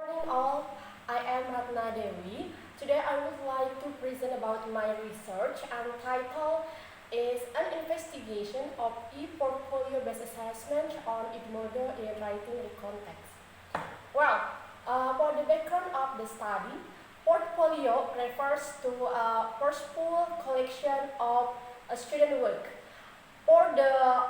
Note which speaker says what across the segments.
Speaker 1: Morning all, I am Ratnadewi. Today I would like to present about my research and title is an investigation of e-portfolio based assessment on Edmodo in writing the context. For the background of the study, portfolio refers to a purposeful collection of student work for the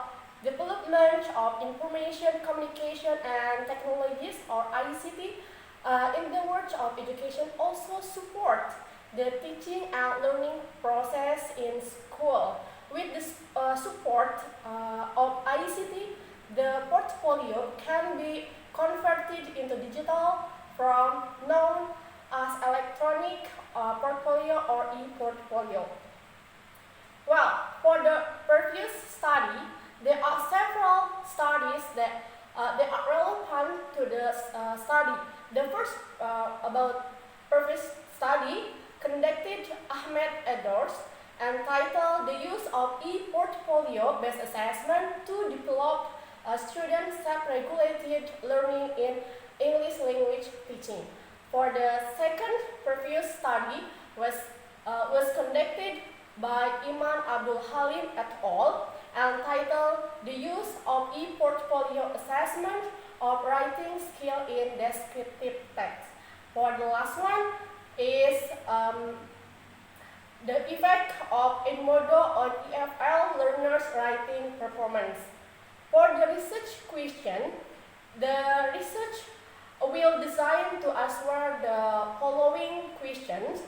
Speaker 1: development of information, communication, and technologies or ICT. In the world of education, also support the teaching and learning process in school. With the support of ICT, the portfolio can be converted into digital from known as electronic portfolio or e-portfolio. For the previous study, there are several studies that are relevant to the study. The first about previous study conducted Ahmed Edors entitled "The Use of E-Portfolio Based Assessment to Develop Student Self-Regulated Learning in English Language Teaching." For the second previous study was conducted by Iman Abdul Halim et al. Entitled "The Use of E-Portfolio Assessment of Writing Skill in Descriptive Text." For the last one is the effect of Edmodo on EFL learners' writing performance. For the research question, the research will design to answer the following questions.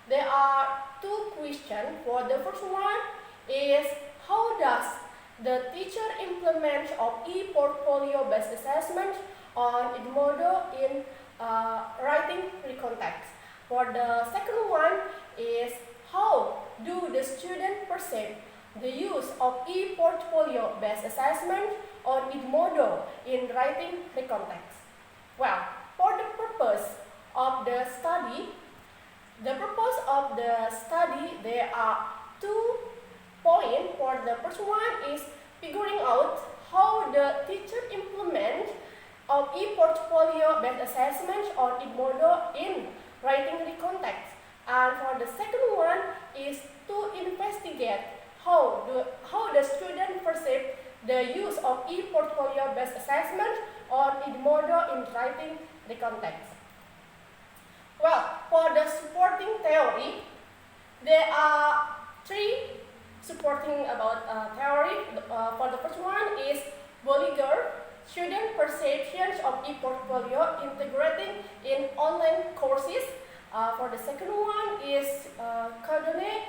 Speaker 1: There are two questions. For the first one is, how does the teacher implement of e-portfolio based assessment on Edmodo in writing context? For the second one is, how do the student perceive the use of e-portfolio based assessment on Edmodo in writing context? For the purpose of the study, there are 2 points. For the first one is figuring out how the teacher implement of e-portfolio based assessment on Edmodo in writing context. And for the second one is to investigate how the student perceive the use of e-portfolio based assessment on Edmodo in writing context. For the supporting theory, there are 3 supporting about theory. For the first one is Bolliger, student perceptions of e-portfolio integrating in online courses. For the second one is Cardone,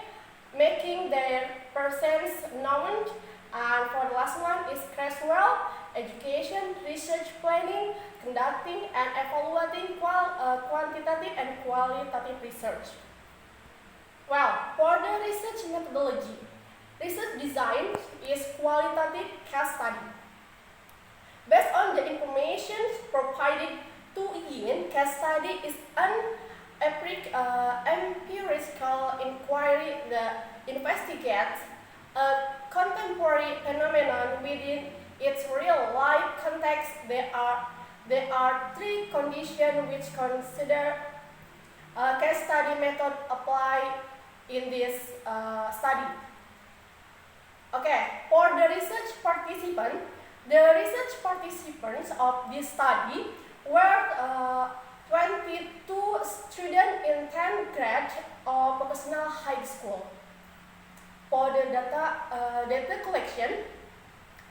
Speaker 1: making their presence known. And for the last one is Creswell, education, research planning, conducting and evaluating quantitative and qualitative research. For the research methodology, research design is qualitative case study. Based on the information provided to in case study is an empirical inquiry that investigates a contemporary phenomenon within its real-life context. There are 3 conditions which consider a case study method applied in this study. For the research participants of this study were 22 students in 10th grade of vocational high school. For the data collection,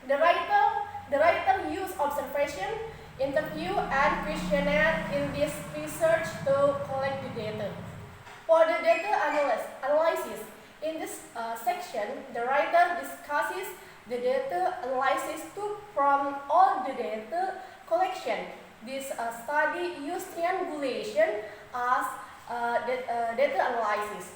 Speaker 1: the writer used observation, interview, and questionnaire in this research to collect the data. For the data analysis, in this section, the writer discusses the data analysis took from all the data collection. This study used triangulation as data analysis.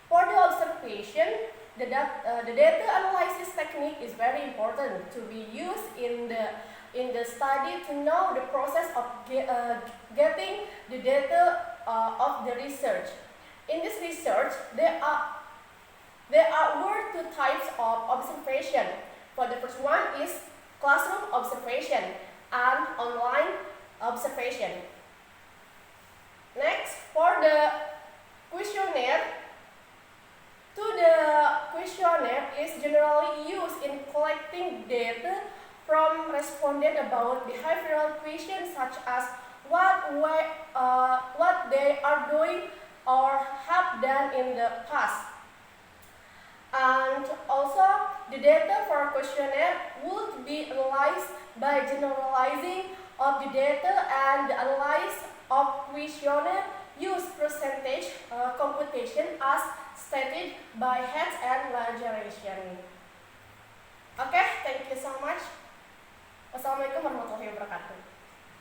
Speaker 1: For the observation, the data analysis technique is very important to be used in the study to know the process of getting the data of the research. In this research, there are 2 types of observation. For the first one is classroom observation and online observation. from respondents about behavioral questions such as what they are doing or have done in the past. And also, the data for questionnaire would be analyzed by generalizing of the data, and the analysis of questionnaire use percentage computation as stated by Heads and Lageration. Okay, thank you so much. Wassalamualaikum warahmatullahi wabarakatuh.